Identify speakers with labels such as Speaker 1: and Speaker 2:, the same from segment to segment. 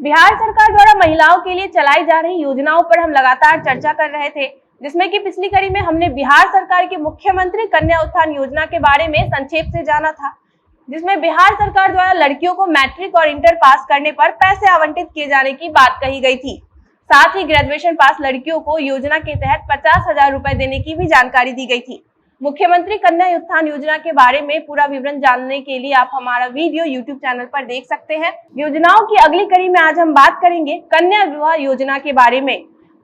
Speaker 1: बिहार सरकार द्वारा महिलाओं के लिए चलाई जा रही योजनाओं पर हम लगातार चर्चा कर रहे थे, जिसमें कि पिछली कड़ी में हमने बिहार सरकार की मुख्यमंत्री कन्या उत्थान योजना के बारे में संक्षेप से जाना था, जिसमें बिहार सरकार द्वारा लड़कियों को मैट्रिक और इंटर पास करने पर पैसे आवंटित किए जाने की बात कही गई थी। साथ ही ग्रेजुएशन पास लड़कियों को योजना के तहत 50,000 रुपए देने की भी जानकारी दी गई थी। मुख्यमंत्री कन्या उत्थान योजना के बारे में पूरा विवरण जानने के लिए आप हमारा वीडियो YouTube चैनल पर देख सकते हैं। योजनाओं की अगली कड़ी में आज हम बात करेंगे कन्या विवाह योजना के बारे में।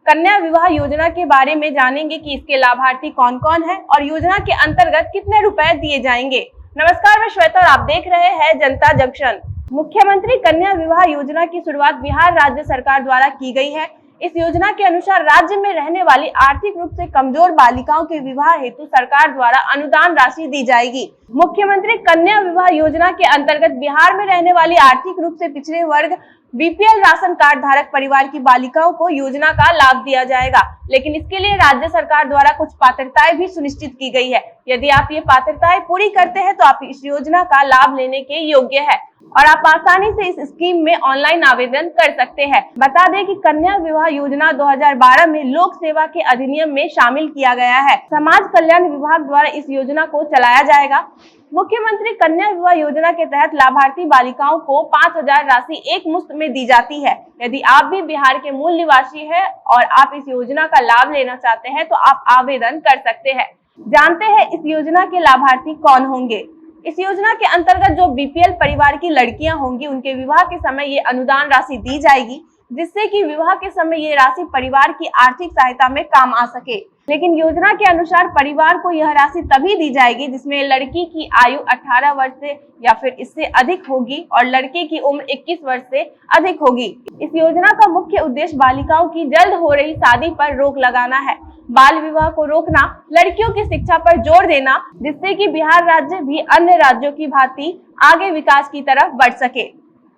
Speaker 1: कन्या विवाह योजना के बारे में जानेंगे कि इसके लाभार्थी कौन कौन है और योजना के अंतर्गत कितने रुपए दिए जाएंगे। नमस्कार, मैं श्वेता और आप देख रहे हैं जनता जंक्शन। मुख्यमंत्री कन्या विवाह योजना की शुरुआत बिहार राज्य सरकार द्वारा की गई है। इस योजना के अनुसार राज्य में रहने वाली आर्थिक रूप से कमजोर बालिकाओं के विवाह हेतु सरकार द्वारा अनुदान राशि दी जाएगी। मुख्यमंत्री कन्या विवाह योजना के अंतर्गत बिहार में रहने वाली आर्थिक रूप से पिछड़े वर्ग बीपीएल राशन कार्ड धारक परिवार की बालिकाओं को योजना का लाभ दिया जाएगा, लेकिन इसके लिए राज्य सरकार द्वारा कुछ पात्रताएं भी सुनिश्चित की गई है। यदि आप ये पात्रताएं पूरी करते हैं तो आप इस योजना का लाभ लेने के योग्य है और आप आसानी से इस स्कीम में ऑनलाइन आवेदन कर सकते हैं। बता दें कि कन्या विवाह योजना 2012 में लोक सेवा के अधिनियम में शामिल किया गया है। समाज कल्याण विभाग द्वारा इस योजना को चलाया जाएगा। मुख्यमंत्री कन्या विवाह योजना के तहत लाभार्थी बालिकाओं को 5,000 राशि एक मुश्त में दी जाती है। यदि आप भी बिहार के मूल निवासी हैं और आप इस योजना का लाभ लेना चाहते हैं तो आप आवेदन कर सकते हैं। जानते हैं इस योजना के लाभार्थी कौन होंगे। इस योजना के अंतर्गत जो बीपीएल परिवार की लड़कियां होंगी उनके विवाह के समय ये अनुदान राशि दी जाएगी, जिससे कि विवाह के समय ये राशि परिवार की आर्थिक सहायता में काम आ सके। लेकिन योजना के अनुसार परिवार को यह राशि तभी दी जाएगी जिसमें लड़की की आयु 18 वर्ष से या फिर इससे अधिक होगी और लड़के की उम्र 21 वर्ष से अधिक होगी। इस योजना का मुख्य उद्देश्य बालिकाओं की जल्द हो रही शादी पर रोक लगाना है, बाल विवाह को रोकना, लड़कियों की शिक्षा पर जोर देना, जिससे कि बिहार राज्य भी अन्य राज्यों की भांति आगे विकास की तरफ बढ़ सके।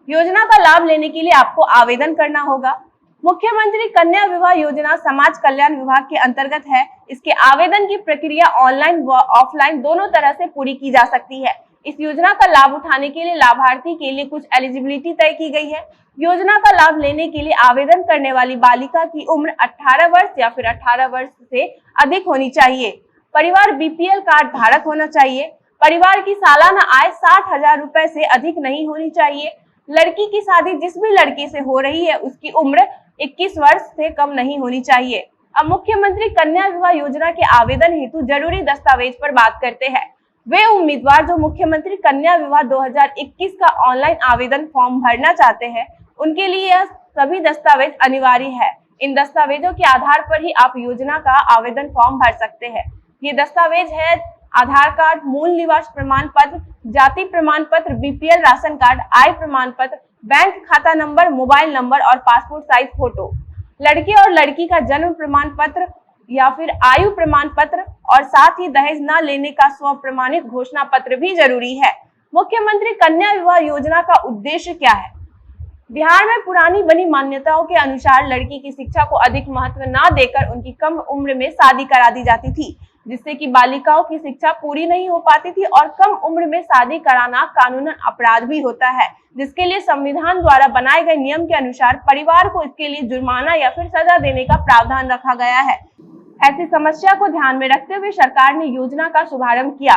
Speaker 1: योजना का लाभ लेने के लिए आपको आवेदन करना होगा। मुख्यमंत्री कन्या विवाह योजना समाज कल्याण विभाग के अंतर्गत है। इसके आवेदन की प्रक्रिया ऑनलाइन व ऑफलाइन दोनों तरह से पूरी की जा सकती है। इस योजना का लाभ उठाने के लिए लाभार्थी के लिए कुछ एलिजिबिलिटी तय की गई है। योजना का लाभ लेने के लिए आवेदन करने वाली बालिका की उम्र 18 वर्ष या फिर 18 वर्ष से अधिक होनी चाहिए। परिवार बीपीएल कार्ड धारक होना चाहिए। परिवार की सालाना आय 60,000 रुपए से अधिक नहीं होनी चाहिए। लड़की की शादी जिस भी लड़के से हो रही है उसकी उम्र 21 वर्ष से कम नहीं होनी चाहिए। अब मुख्यमंत्री कन्या विवाह योजना के आवेदन हेतु जरूरी दस्तावेज पर बात करते हैं। वे उम्मीदवार जो मुख्यमंत्री कन्या विवाह 2021 का ऑनलाइन आवेदन फॉर्म भरना चाहते हैं उनके लिए यह सभी दस्तावेज अनिवार्य है। इन दस्तावेजों के आधार पर ही आप योजना का आवेदन फॉर्म भर सकते हैं। ये दस्तावेज है आधार कार्ड, मूल निवास प्रमाण पत्र, जाति प्रमाण पत्र, बीपीएल राशन कार्ड, आय प्रमाण पत्र, बैंक खाता नंबर, मोबाइल नंबर और पासपोर्ट साइज फोटो। लड़के और लड़की का जन्म प्रमाण पत्र या फिर आयु प्रमाण पत्र और साथ ही दहेज न लेने का स्व प्रमाणित घोषणा पत्र भी जरूरी है। मुख्यमंत्री कन्या विवाह योजना का उद्देश्य क्या है? बिहार में पुरानी बनी मान्यताओं के अनुसार लड़की की शिक्षा को अधिक महत्व न देकर उनकी कम उम्र में शादी करा दी जाती थी, जिससे कि बालिकाओं की शिक्षा पूरी नहीं हो पाती थी और कम उम्र में शादी कराना कानूनन अपराध भी होता है, जिसके लिए संविधान द्वारा बनाए गए नियम के अनुसार परिवार को इसके लिए जुर्माना या फिर सजा देने का प्रावधान रखा गया है। ऐसी समस्या को ध्यान में रखते हुए सरकार ने योजना का शुभारंभ किया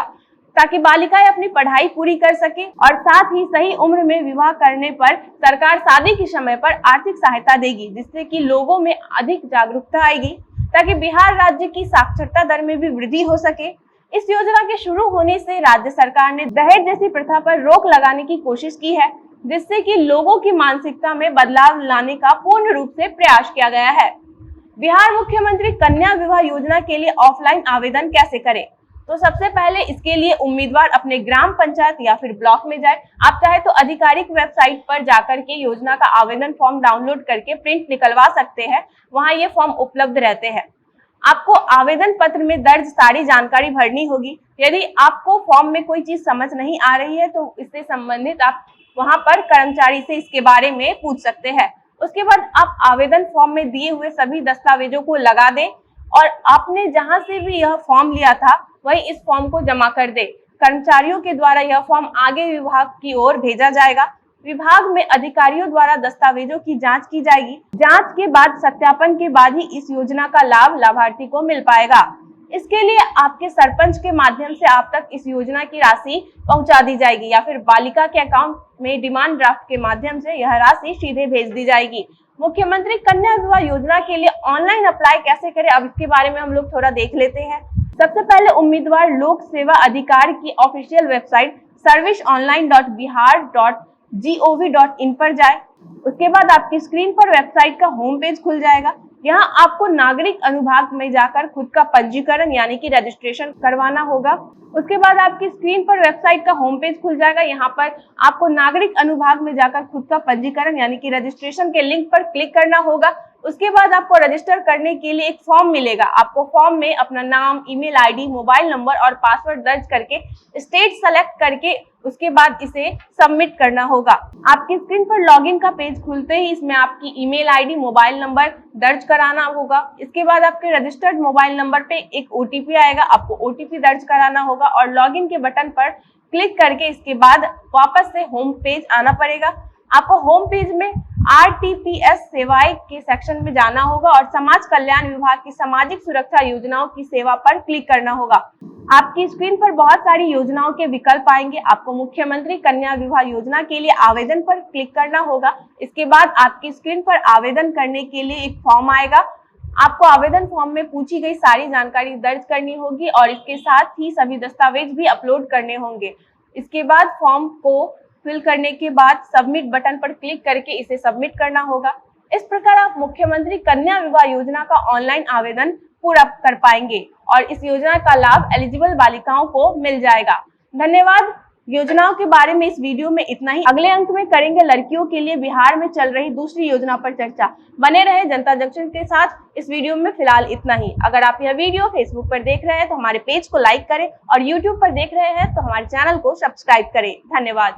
Speaker 1: ताकि बालिकाएं अपनी पढ़ाई पूरी कर सके और साथ ही सही उम्र में विवाह करने पर सरकार शादी के समय पर आर्थिक सहायता देगी, जिससे कि लोगों में अधिक जागरूकता आएगी ताकि बिहार राज्य की साक्षरता दर में भी वृद्धि हो सके। इस योजना के शुरू होने से राज्य सरकार ने दहेज जैसी प्रथा पर रोक लगाने की कोशिश की है, जिससे कि लोगों की मानसिकता में बदलाव लाने का पूर्ण रूप से प्रयास किया गया है। बिहार मुख्यमंत्री कन्या विवाह योजना के लिए ऑफलाइन आवेदन कैसे करें? तो सबसे पहले इसके लिए उम्मीदवार अपने ग्राम पंचायत या फिर ब्लॉक में जाए। आप चाहे तो आधिकारिक वेबसाइट पर जाकर के योजना का आवेदन फॉर्म डाउनलोड करके प्रिंट निकलवा सकते हैं। वहां ये फॉर्म उपलब्ध रहते हैं। आपको आवेदन पत्र में दर्ज सारी जानकारी भरनी होगी। यदि आपको फॉर्म में कोई चीज समझ नहीं आ रही है तो इससे संबंधित आप वहां पर कर्मचारी से इसके बारे में पूछ सकते हैं। उसके बाद आप आवेदन फॉर्म में दिए हुए सभी दस्तावेजों को लगा दें और आपने जहां से भी यह फॉर्म लिया था वही इस फॉर्म को जमा कर दे। कर्मचारियों के द्वारा यह फॉर्म आगे विभाग की ओर भेजा जाएगा। विभाग में अधिकारियों द्वारा दस्तावेजों की जांच की जाएगी। जांच के बाद सत्यापन के बाद ही इस योजना का लाभ लाभार्थी को मिल पाएगा। इसके लिए आपके सरपंच के माध्यम से आप तक इस योजना की राशि पहुंचा दी जाएगी या फिर बालिका के अकाउंट में डिमांड ड्राफ्ट के माध्यम से यह राशि सीधे भेज दी जाएगी। मुख्यमंत्री कन्या विवाह योजना के लिए ऑनलाइन अप्लाई कैसे करें, अब इसके बारे में हम लोग थोड़ा देख लेते हैं। सबसे पहले उम्मीदवार लोक सेवा अधिकार की ऑफिशियल वेबसाइट serviceonline.bihar.gov.in पर जाए। उसके बाद आपकी स्क्रीन पर वेबसाइट का होम पेज खुल जाएगा। यहाँ आपको नागरिक अनुभाग में जाकर खुद का पंजीकरण यानी कि रजिस्ट्रेशन करवाना होगा। उसके बाद आपकी स्क्रीन पर वेबसाइट का होम पेज खुल जाएगा। यहाँ पर आपको नागरिक अनुभाग में जाकर खुद का पंजीकरण यानी कि रजिस्ट्रेशन के लिंक पर क्लिक करना होगा। उसके बाद आपको रजिस्टर करने के लिए एक फॉर्म मिलेगा। आपको फॉर्म में अपना नाम, ईमेल आईडी, मोबाइल नंबर और पासवर्ड दर्ज करके स्टेट सेलेक्ट करके उसके बाद इसे सबमिट करना होगा। आपकी स्क्रीन पर लॉगिन का पेज खुलते ही इसमें आपकी ईमेल आईडी, मोबाइल नंबर दर्ज कराना होगा। इसके बाद आपके रजिस्टर्ड मोबाइल नंबर पे एक ओटीपी आएगा, आपको ओटीपी दर्ज कराना होगा और लॉगिन के बटन पर क्लिक करके इसके बाद वापस से होम पेज आना पड़ेगा। आपको होम पेज में RTPS सेवाएं के सेक्शन में जाना होगा और समाज कल्याण विभाग की सामाजिक सुरक्षा योजनाओं की सेवा पर क्लिक करना होगा। आपकी स्क्रीन पर बहुत सारी योजनाओं के विकल्प आएंगे। आपको मुख्यमंत्री कन्या विवाह योजना के लिए आवेदन पर क्लिक करना होगा। इसके बाद आपकी स्क्रीन पर आवेदन करने के लिए एक फॉर्म आएगा। आपको आवेदन फॉर्म में पूछी गई सारी जानकारी दर्ज करनी होगी और इसके साथ ही सभी दस्तावेज भी अपलोड करने होंगे। इसके बाद फॉर्म को फिल करने के बाद सबमिट बटन पर क्लिक करके इसे सबमिट करना होगा। इस प्रकार आप मुख्यमंत्री कन्या विवाह योजना का ऑनलाइन आवेदन पूरा कर पाएंगे और इस योजना का लाभ एलिजिबल बालिकाओं को मिल जाएगा। धन्यवाद। योजनाओं के बारे में इस वीडियो में इतना ही। अगले अंक में करेंगे लड़कियों के लिए बिहार में चल रही दूसरी योजना पर चर्चा। बने रहे जनता जंक्शन के साथ। इस वीडियो में फिलहाल इतना ही। अगर आप यह वीडियो फेसबुक पर देख रहे हैं तो हमारे पेज को लाइक करें और यूट्यूब पर देख रहे हैं तो हमारे चैनल को सब्सक्राइब करें। धन्यवाद।